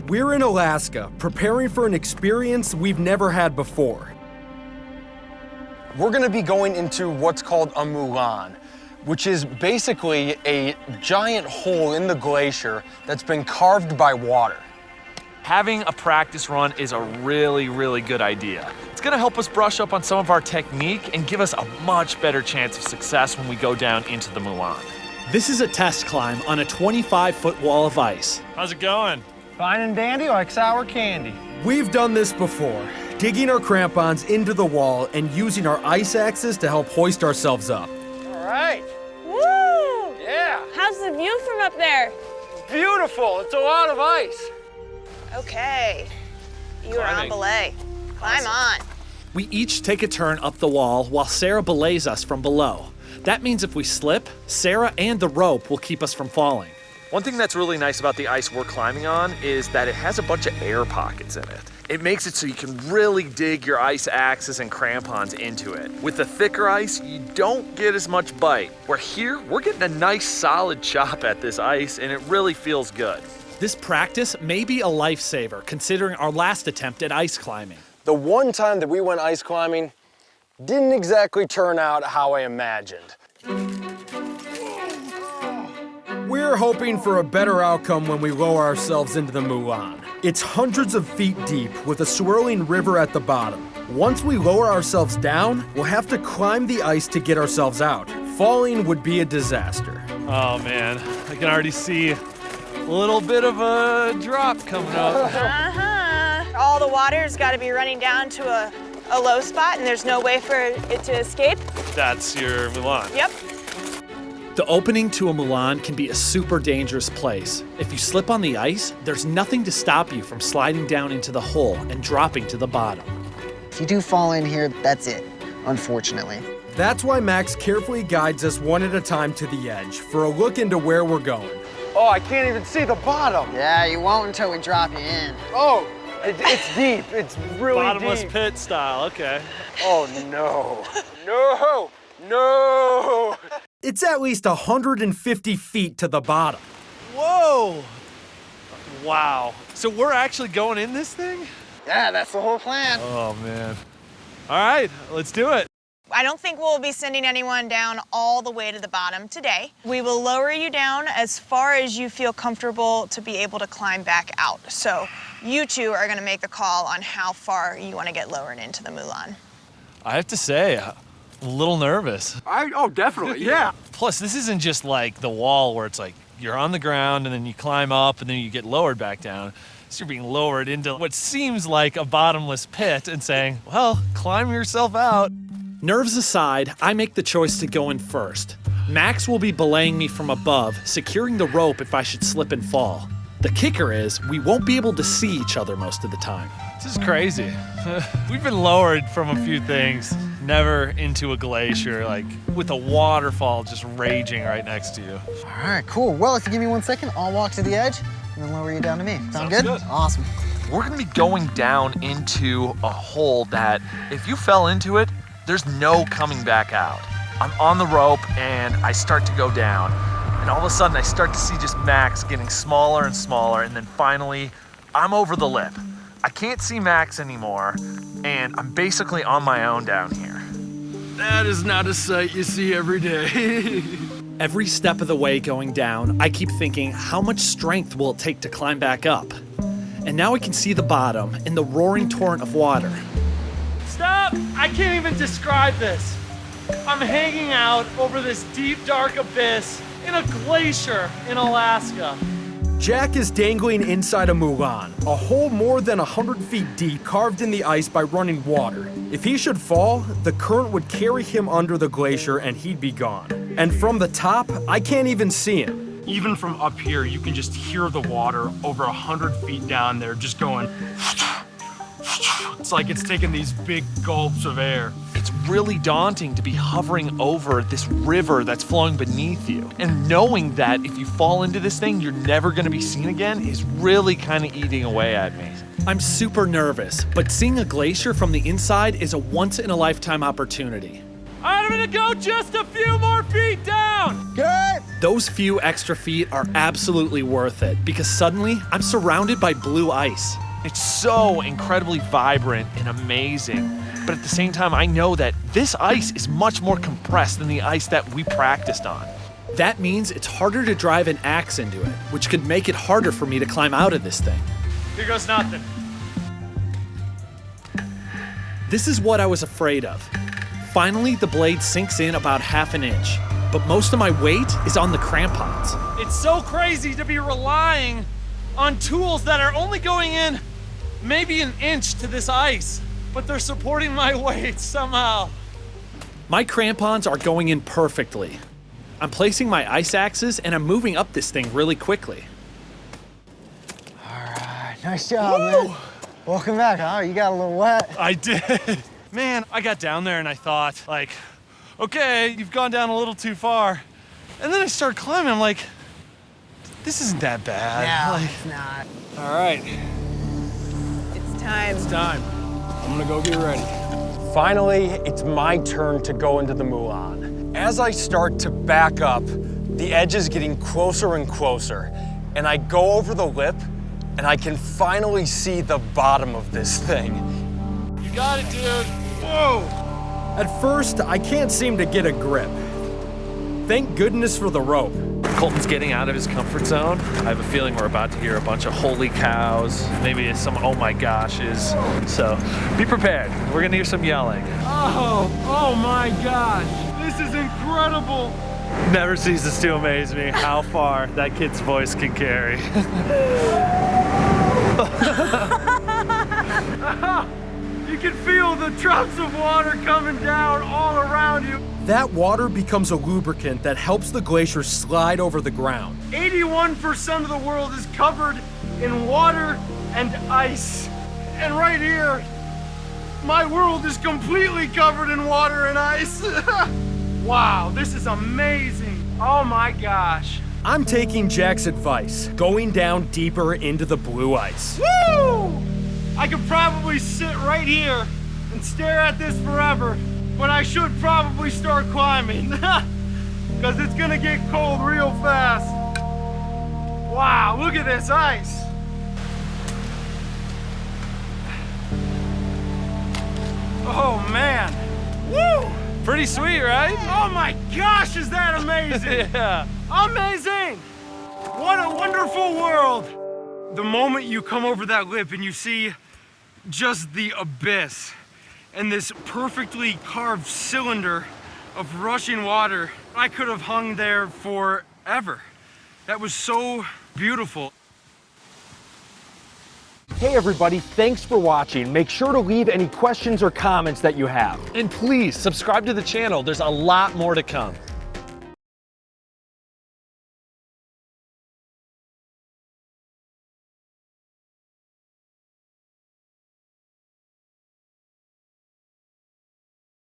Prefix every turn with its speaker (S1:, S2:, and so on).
S1: We're in Alaska, preparing for an experience we've never had before.
S2: We're gonna be going into what's called a moulin, which is basically a giant hole in the glacier that's been carved by water.
S3: Having a practice run is a really, really good idea. It's gonna help us brush up on some of our technique and give us a much better chance of success when we go down into the moulin.
S4: This is a test climb on a 25-foot wall of ice.
S3: How's it going?
S2: Fine and dandy like sour candy.
S1: We've done this before, digging our crampons into the wall and using our ice axes to help hoist ourselves up.
S2: All right.
S5: Woo!
S2: Yeah.
S5: How's the view from up there?
S2: Beautiful. It's a lot of ice.
S5: Okay, you are on
S3: Climbing.
S5: belay. Climb on.
S4: We each take a turn up the wall while Sarah belays us from below. That means if we slip, Sarah and the rope will keep us from falling.
S3: One thing that's really nice about the ice we're climbing on is that it has a bunch of air pockets in it. It makes it so you can really dig your ice axes and crampons into it. With the thicker ice, you don't get as much bite. Where here, we're getting a nice solid chop at this ice and it really feels good.
S4: This practice may be a lifesaver considering our last attempt at ice climbing.
S2: The one time that we went ice climbing didn't exactly turn out how I imagined.
S1: We're hoping for a better outcome when we lower ourselves into the moulin. It's hundreds of feet deep with a swirling river at the bottom. Once we lower ourselves down, we'll have to climb the ice to get ourselves out. Falling would be a disaster.
S3: Oh man, I can already see a little bit of a drop coming up.
S5: All the water's got to be running down to a low spot, and there's no way for it to escape.
S3: That's your moulin.
S5: Yep.
S4: The opening to a moulin can be a super dangerous place. If you slip on the ice, there's nothing to stop you from sliding down into the hole and dropping to the bottom.
S6: If you do fall in here, that's it, unfortunately.
S1: That's why Max carefully guides us one at a time to the edge for a look into where we're going.
S2: Oh, I can't even see the bottom.
S6: Yeah, you won't until we drop you in.
S2: Oh, it's deep. It's really
S3: Bottomless
S2: deep.
S3: pit style, okay.
S2: Oh, no. No. No.
S1: It's at least 150 feet to the bottom.
S3: Whoa! Wow. So we're actually going in this thing?
S6: Yeah, that's the whole plan.
S3: Oh man. All right, let's do it.
S5: I don't think we'll be sending anyone down all the way to the bottom today. We will lower you down as far as you feel comfortable to be able to climb back out. So you two are gonna make the call on how far you wanna get lowered into the moulin.
S3: I have to say, I'm a little nervous.
S2: Oh, definitely, yeah.
S3: Plus, this isn't just like the wall where it's like you're on the ground and then you climb up and then you get lowered back down. So you're being lowered into what seems like a bottomless pit and saying, well, climb yourself out.
S4: Nerves aside, I make the choice to go in first. Max will be belaying me from above, securing the rope if I should slip and fall. The kicker is, we won't be able to see each other most of the time.
S3: This is crazy. We've been lowered from a few things, never into a glacier, like with a waterfall just raging right next to you.
S6: All right, cool. Well, if you give me 1 second, I'll walk to the edge and then lower you down to me. Sound
S3: Sounds
S6: good?
S3: good.
S6: Awesome.
S3: We're gonna be going down into a hole that if you fell into it, there's no coming back out. I'm on the rope and I start to go down. And all of a sudden I start to see just Max getting smaller and smaller. And then finally, I'm over the lip. I can't see Max anymore. And I'm basically on my own down here.
S1: That is not a sight you see every day.
S4: Every step of the way going down, I keep thinking, how much strength will it take to climb back up? And now I can see the bottom in the roaring torrent of water.
S3: Stop! I can't even describe this. I'm hanging out over this deep, dark abyss in a glacier in Alaska.
S1: Jack is dangling inside a moulin, a hole more than 100 feet deep carved in the ice by running water. If he should fall, the current would carry him under the glacier and he'd be gone. And from the top, I can't even see him.
S7: Even from up here, you can just hear the water over 100 feet down there just going. It's like it's taking these big gulps of air.
S3: It's really daunting to be hovering over this river that's flowing beneath you. And knowing that if you fall into this thing, you're never gonna be seen again is really kind of eating away at me.
S4: I'm super nervous, but seeing a glacier from the inside is a once-in-a-lifetime opportunity. I'm gonna go just a few more feet down.
S6: Good.
S4: Those few extra feet are absolutely worth it because suddenly I'm surrounded by blue ice. It's so incredibly vibrant and amazing. But at the same time, I know that this ice is much more compressed than the ice that we practiced on. That means it's harder to drive an axe into it, which could make it harder for me to climb out of this thing.
S7: Here goes nothing.
S4: This is what I was afraid of. Finally, the blade sinks in about ½ an inch, but most of my weight is on the crampons.
S7: It's so crazy to be relying on tools that are only going in maybe an inch to this ice, but they're supporting my weight somehow.
S4: My crampons are going in perfectly. I'm placing my ice axes and I'm moving up this thing really quickly.
S6: All right, nice job, man. Welcome back. Oh, you got a little wet.
S7: I did. Man, I got down there and I thought, like, okay, you've gone down a little too far. And then I started climbing, I'm like, this isn't that bad.
S6: No,
S7: Like,
S6: it's not.
S7: all right,
S5: It's time.
S7: it's time. I'm gonna go get ready.
S2: Finally, it's my turn to go into the moulin. As I start to back up, the edge is getting closer and closer, and I go over the lip, and I can finally see the bottom of this thing.
S7: You got it, dude. Whoa.
S1: At first, I can't seem to get a grip. Thank goodness for the rope.
S4: Colton's getting out of his comfort zone. I have a feeling we're about to hear a bunch of holy cows, maybe some oh my goshes. So be prepared. We're gonna hear some yelling.
S7: Oh my gosh. This is incredible.
S4: Never ceases to amaze me how far that kid's voice can carry.
S7: You can feel the drops of water coming down all around you.
S1: That water becomes a lubricant that helps the glacier slide over the ground.
S7: 81% of the world is covered in water and ice. And right here, my world is completely covered in water and ice. Wow, this is amazing. Oh my gosh.
S1: I'm taking Jack's advice, going down deeper into the blue ice.
S7: Woo! I could probably sit right here and stare at this forever, but I should probably start climbing because it's gonna get cold real fast. Wow, look at this ice. Oh man. Woo!
S4: Pretty sweet, right?
S7: Oh my gosh, is that amazing?
S4: Yeah.
S7: Amazing! What a wonderful world! The moment you come over that lip and you see just the abyss and this perfectly carved cylinder of rushing water, I could have hung there forever. That was so beautiful.
S2: Hey everybody, thanks for watching. Make sure to leave any questions or comments that you have.
S4: And please subscribe to the channel. There's a lot more to come.